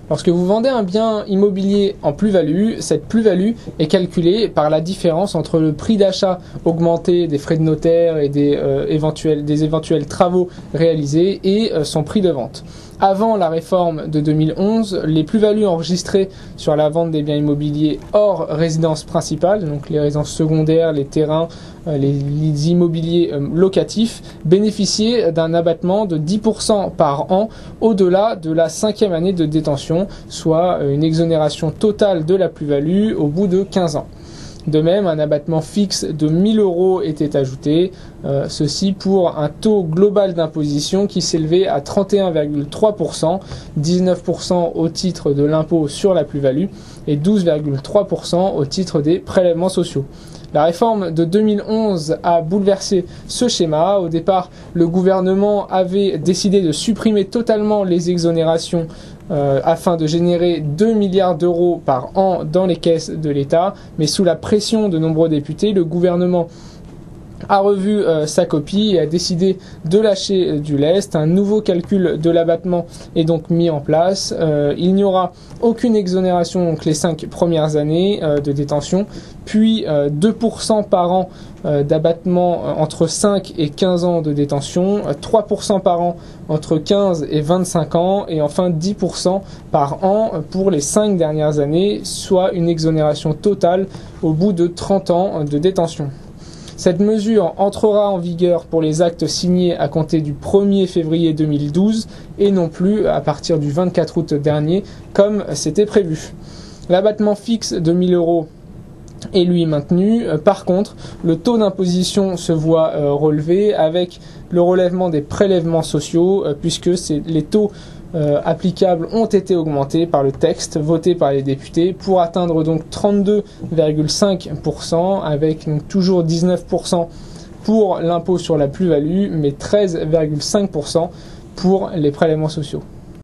Lorsque vous vendez un bien immobilier en plus-value, cette plus-value est calculée par la différence entre le prix d'achat augmenté des frais de notaire et des éventuels travaux réalisés et son prix de vente. Avant la réforme de 2011, les plus-values enregistrées sur la vente des biens immobiliers hors résidence principale, donc les résidences secondaires, les terrains, les immobiliers locatifs, bénéficiaient d'un abattement de 10% par an au-delà de la 5e année de détention, soit une exonération totale de la plus-value au bout de 15 ans. De même, un abattement fixe de 1 000 € était ajouté, ceci pour un taux global d'imposition qui s'élevait à 31,3%, 19% au titre de l'impôt sur la plus-value et 12,3% au titre des prélèvements sociaux. La réforme de 2011 a bouleversé ce schéma. Au départ, le gouvernement avait décidé de supprimer totalement les exonérations afin de générer 2 milliards d'euros par an dans les caisses de l'État. Mais sous la pression de nombreux députés, le gouvernement a revu sa copie et a décidé de lâcher du lest. Un nouveau calcul de l'abattement est donc mis en place. Il n'y aura aucune exonération donc les 5 premières années de détention, puis 2% par an d'abattement entre 5 et 15 ans de détention, 3% par an entre 15 et 25 ans et enfin 10% par an pour les 5 dernières années, soit une exonération totale au bout de 30 ans de détention. Cette mesure entrera en vigueur pour les actes signés à compter du 1er février 2012 et non plus à partir du 24 août dernier comme c'était prévu. L'abattement fixe de 1 000 € est lui maintenu. Par contre, le taux d'imposition se voit relevé avec le relèvement des prélèvements sociaux puisque les taux applicables ont été augmentés par le texte voté par les députés pour atteindre donc 32,5% avec donc toujours 19% pour l'impôt sur la plus-value mais 13,5% pour les prélèvements sociaux.